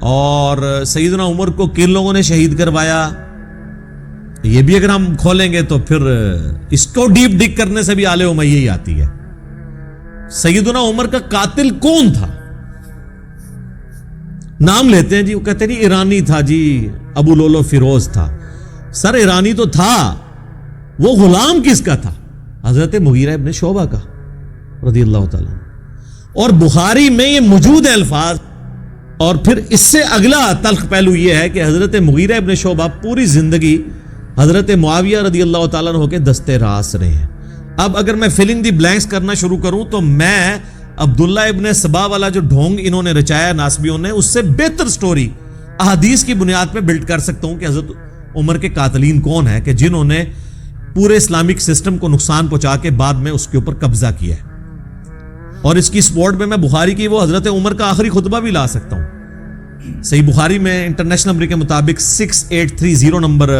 اور سیدنا عمر کو کن لوگوں نے شہید کروایا، یہ بھی اگر ہم کھولیں گے تو پھر اس کو ڈیپ ڈگ کرنے سے بھی آل امیہ ہی آتی ہے۔ سیدنا عمر کا قاتل کون تھا؟ نام لیتے ہیں جی، وہ کہتے ہیں جی ایرانی تھا جی، ابو لولو فیروز تھا۔ سر ایرانی تو تھا، وہ غلام کس کا تھا؟ حضرت مغیرہ ابن شعبہ کا رضی اللہ تعالیٰ۔ اور بخاری میں یہ موجود ہے الفاظ۔ اور پھر اس سے اگلا تلخ پہلو یہ ہے کہ حضرت مغیرہ ابن شعبہ پوری زندگی حضرت معاویہ رضی اللہ تعالیٰ عنہ کے دستے راس رہے ہیں۔ اب اگر میں فل ان دی بلینکس کرنا شروع کروں تو میں عبداللہ ابن سبا والا جو ڈھونگ انہوں نے رچایا ناسبیوں نے، اس سے بہتر سٹوری احادیث کی بنیاد پہ بلڈ کر سکتا ہوں کہ حضرت عمر کے قاتلین کون ہیں کہ جنہوں نے پورے اسلامک سسٹم کو نقصان پہنچا کے بعد میں اس کے اوپر قبضہ کیا ہے۔ اور اس کی سپورٹ میں بخاری کی وہ حضرت عمر کا آخری خطبہ بھی لا سکتا ہوں۔ صحیح بخاری میں انٹرنیشنل نمبر کے مطابق 6830 نمبر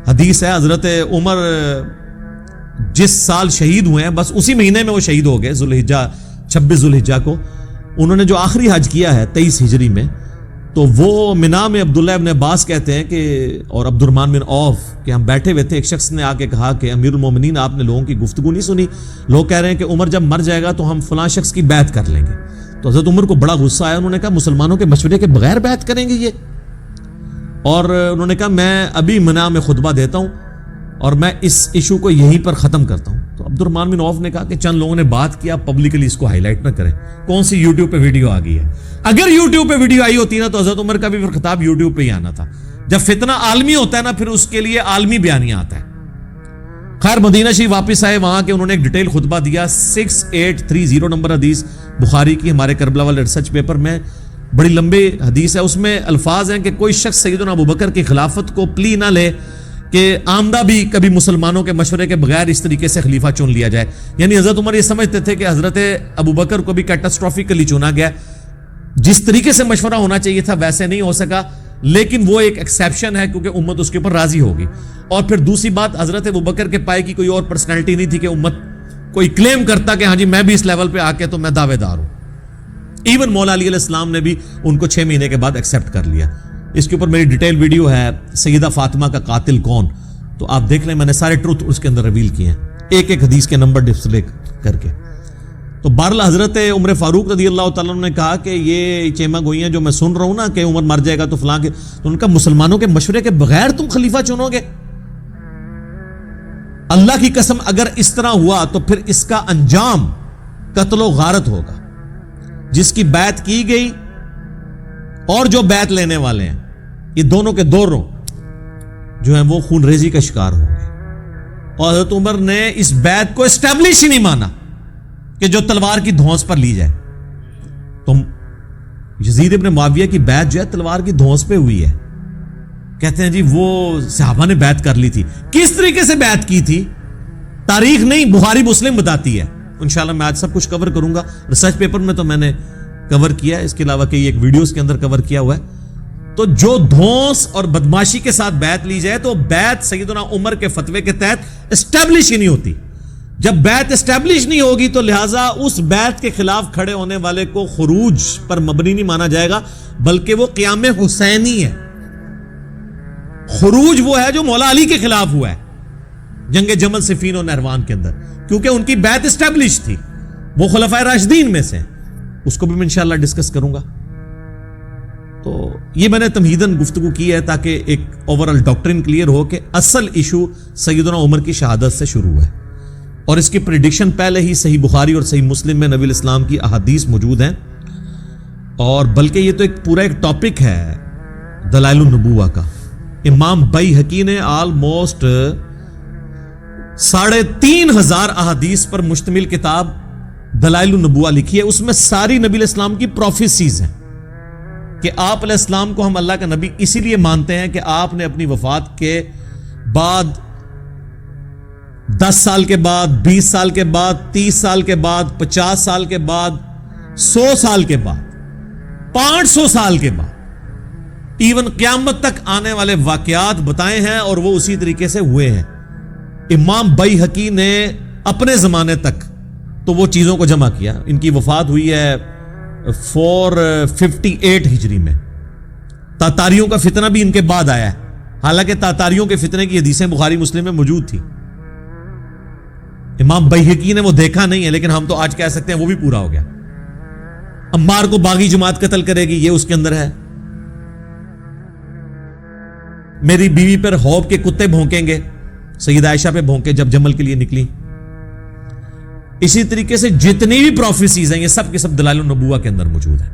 حدیث ہے۔ حضرت عمر جس سال شہید ہوئے ہیں، بس اسی مہینے میں وہ شہید ہو گئے، 26 ذوالحجہ کو۔ انہوں نے جو آخری حج کیا ہے 23 ہجری میں، تو وہ منا میں عبداللہ ابن عباس کہتے ہیں کہ اور عبد الرحمن بن عوف کہ ہم بیٹھے ہوئے تھے، ایک شخص نے آ کے کہا کہ امیر المومنین آپ نے لوگوں کی گفتگو نہیں سنی، لوگ کہہ رہے ہیں کہ عمر جب مر جائے گا تو ہم فلاں شخص کی بیعت کر لیں گے۔ تو حضرت عمر کو بڑا غصہ آیا، انہوں نے کہا مسلمانوں کے مشورے کے بغیر بیعت کریں گے یہ؟ اور انہوں نے کہا میں ابھی منا میں خطبہ دیتا ہوں اور میں اس ایشو کو یہیں پر ختم کرتا ہوں۔ تو عبد الرحمن بن عوف نے کہا کہ چند لوگوں نے بات کیا، پبلکلی اس کو ہائی لائٹ نہ کریں۔ کون سی یوٹیوب پہ ویڈیو آ گئی ہے؟ اگر یوٹیوب پہ ویڈیو آئی ہوتی نا تو حضرت عمر کا بھی پھر خطاب یوٹیوب پہ ہی آنا تھا۔ جب فتنہ عالمی ہوتا ہے نا پھر اس کے لیے عالمی بیانیہ آتا ہے۔ خیر مدینہ شریف واپس آئے، وہاں کے انہوں نے ایک ڈیٹیل خطبہ دیا، 6830 نمبر حدیث بخاری کی، ہمارے کربلا والے ریسرچ پیپر میں بڑی لمبی حدیث ہے۔ اس میں الفاظ ہیں کہ کوئی شخص سیدنا ابوبکر کی خلافت کو پلی نہ لے کہ آمدہ بھی کبھی مسلمانوں کے مشورے کے بغیر اس طریقے سے خلیفہ چن لیا جائے۔ یعنی حضرت عمر یہ سمجھتے تھے کہ حضرت ابوبکر کو بھی کیٹاسٹروفیکلی چنا گیا، جس طریقے سے مشورہ ہونا چاہیے تھا ویسے نہیں ہو سکا، لیکن وہ ایک ایکسیپشن ہے کیونکہ امت اس کے اوپر راضی ہوگی۔ اور پھر دوسری بات، حضرت ابوبکر کے پائے کی کوئی اور پرسنالٹی نہیں تھی کہ امت کوئی کلیم کرتا کہ ہاں جی میں بھی اس لیول پہ آ کے تو میں دعوے دار ہوں۔ ایون مولا علی علیہ السلام نے بھی ان کو 6 مہینے کے بعد ایکسیپٹ کر لیا۔ اس کے اوپر میری ڈیٹیل ویڈیو ہے، سیدہ فاطمہ کا قاتل کون، تو آپ دیکھ لیں، میں نے سارے ٹروتھ اس کے اندر ریویل کیے ہیں، ایک ایک حدیث کے نمبر ڈسپلے کر کے۔ تو بہرحال حضرت عمر فاروق رضی اللہ تعالیٰ عنہ نے کہا کہ یہ چیما گوئیاں جو میں سن رہا ہوں نا کہ عمر مر جائے گا تو فلاں کے، تو ان کا مسلمانوں کے مشورے کے بغیر تم خلیفہ چنو گے؟ اللہ کی قسم اگر اس طرح ہوا تو پھر اس کا انجام قتل و غارت ہوگا۔ جس کی بیعت کی گئی اور جو بیعت لینے والے ہیں، یہ دونوں کے دونوں جو ہیں وہ خون ریزی کا شکار ہوں گے۔ اور حضرت عمر نے اس بیعت کو اسٹیبلش ہی نہیں مانا کہ جو تلوار کی دھونس پر لی جائے۔ تو یزید ابن معاویہ کی بیعت جو ہے تلوار کی دھونس پہ ہوئی ہے۔ کہتے ہیں جی وہ صحابہ نے بیعت کر لی تھی، کس طریقے سے بیعت کی تھی تاریخ نہیں، بخاری مسلم بتاتی ہے۔ انشاءاللہ میں آج سب کچھ کور کروں گا، ریسرچ پیپر میں تو میں نے کور کیا ہے، اس کے علاوہ کئی ایک ویڈیوز کے اندر کور کیا ہوا ہے۔ تو جو دھونس اور بدماشی کے ساتھ بیعت لی جائے تو بیعت سیدنا عمر کے فتوے کے تحت اسٹیبلش ہی نہیں ہوتی۔ جب بیعت اسٹیبلش نہیں ہوگی تو لہٰذا اس بیعت کے خلاف کھڑے ہونے والے کو خروج پر مبنی نہیں مانا جائے گا، بلکہ وہ قیام حسینی ہے۔ خروج وہ ہے جو مولا علی کے خلاف ہوا ہے جنگ جمل صفین و نہروان کے اندر، کیونکہ ان کی بیعت اسٹیبلش تھی، وہ خلفائے راشدین میں سے، اس کو بھی میں انشاءاللہ ڈسکس کروں گا۔ تو یہ میں نے تمہیداً گفتگو کی ہے تاکہ ایک اوورال ڈاکٹرن کلیئر ہو کہ اصل ایشو سیدنا عمر کی شہادت سے شروع ہے، اور اس کی پریڈکشن پہلے ہی صحیح بخاری اور صحیح مسلم میں نبی الاسلام کی احادیث موجود ہیں، اور بلکہ یہ تو ایک پورا ایک ٹاپک ہے دلائل النبوہ کا۔ امام بیہقی نے آلموسٹ 3500 احادیث پر مشتمل کتاب دلائل النبوہ لکھی ہے، اس میں ساری نبی الاسلام کی پروفیسیز ہیں کہ آپ علیہ السلام کو ہم اللہ کا نبی اسی لیے مانتے ہیں کہ آپ نے اپنی وفات کے بعد 10 سال کے بعد، 20 سال کے بعد، 30 سال کے بعد، 50 سال کے بعد، 100 سال کے بعد، 500 سال کے بعد، ایون قیامت تک آنے والے واقعات بتائے ہیں، اور وہ اسی طریقے سے ہوئے ہیں۔ امام بیہقی نے اپنے زمانے تک تو وہ چیزوں کو جمع کیا۔ ان کی وفات ہوئی ہے 458 ہجری میں، تاتاریوں کا فتنہ بھی ان کے بعد آیا ہے، حالانکہ تاتاریوں کے فتنے کی حدیثیں بخاری مسلم میں موجود تھی. امام بیہقی نے وہ دیکھا نہیں ہے، لیکن ہم تو آج کہہ سکتے ہیں وہ بھی پورا ہو گیا. عمار کو باغی جماعت قتل کرے گی، یہ اس کے اندر ہے. میری بیوی پر حوض کے کتے بھونکیں گے، سیدہ عائشہ پہ بھونکے جب جمل کے لیے نکلی. اسی طریقے سے جتنی بھی پروفیسیز ہیں یہ سب کے سب دلائل النبوہ کے اندر موجود ہیں.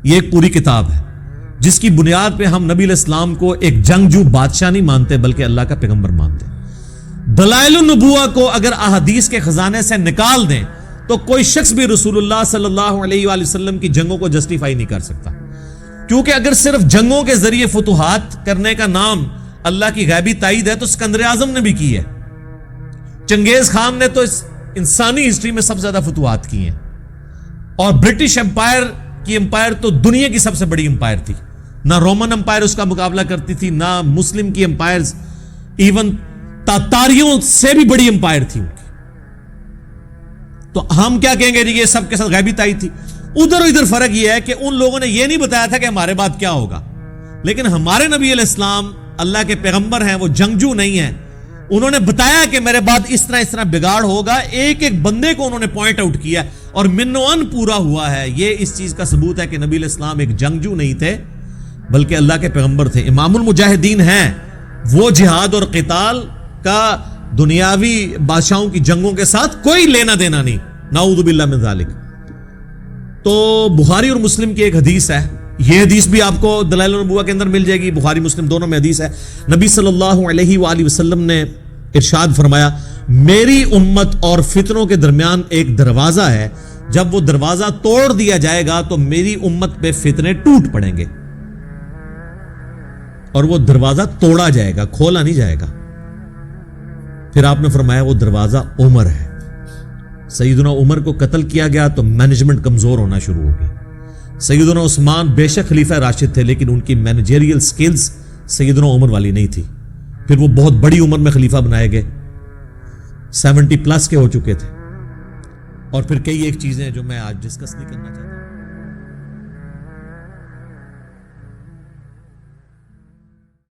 یہ ایک پوری کتاب ہے جس کی بنیاد پہ ہم نبی علیہ السلام کو ایک جنگجو بادشاہ نہیں مانتے بلکہ اللہ کا پیغمبر مانتے. دلائل النبوہ کو اگر احادیث کے خزانے سے نکال دیں تو کوئی شخص بھی رسول اللہ صلی اللہ علیہ وآلہ وسلم کی جنگوں کو جسٹیفائی نہیں کر سکتا، کیونکہ اگر صرف جنگوں کے ذریعے فتوحات کرنے کا نام اللہ کی غیبی تائید ہے تو اسکندر اعظم نے بھی کی ہے. چنگیز خان نے تو انسانی ہسٹری میں سب سے زیادہ فتوحات کی ہیں، اور برٹش امپائر کی امپائر تو دنیا کی سب سے بڑی امپائر تھی. نہ رومن امپائر اس کا مقابلہ کرتی تھی، نہ مسلم کی امپائرز، ایون تاتاریوں سے بھی بڑی امپائر تھی ان کی. تو ہم کیا کہیں گے جی یہ سب کے ساتھ غیبی تائید تھی. ادھر فرق یہ ہے کہ ان لوگوں نے یہ نہیں بتایا تھا کہ ہمارے بعد کیا ہوگا، لیکن ہمارے نبی علیہ السلام اللہ کے پیغمبر ہیں، وہ جنگجو نہیں ہیں. انہوں نے بتایا کہ میرے بعد اس طرح بگاڑ ہوگا. ایک ایک بندے کو انہوں نے پوائنٹ آؤٹ کیا اور منوان پورا ہوا ہے. یہ اس چیز کا ثبوت ہے کہ نبی علیہ السلام ایک جنگجو نہیں تھے بلکہ اللہ کے پیغمبر تھے. امام المجاہدین ہیں، وہ جہاد اور قتال کا دنیاوی بادشاہوں کی جنگوں کے ساتھ کوئی لینا دینا نہیں، نعوذ باللہ من ذالک. تو بخاری اور مسلم کی ایک حدیث ہے، یہ حدیث بھی آپ کو دلائل النبوہ کے اندر مل جائے گی. بخاری مسلم دونوں میں حدیث ہے. نبی صلی اللہ علیہ وآلہ وسلم نے ارشاد فرمایا، میری امت اور فتنوں کے درمیان ایک دروازہ ہے، جب وہ دروازہ توڑ دیا جائے گا تو میری امت پہ فتنے ٹوٹ پڑیں گے. اور وہ دروازہ توڑا جائے گا، کھولا نہیں جائے گا. پھر آپ نے فرمایا وہ دروازہ عمر ہے. سیدنا عمر کو قتل کیا گیا تو مینجمنٹ کمزور ہونا شروع ہو گئی. سیدنا عثمان بے شک خلیفہ راشد تھے لیکن ان کی مینیجریل سکلز سیدنا عمر والی نہیں تھی. پھر وہ بہت بڑی عمر میں خلیفہ بنائے گئے، 70 پلس کے ہو چکے تھے. اور پھر کئی ایک چیزیں جو میں آج ڈسکس نہیں کرنا چاہتا.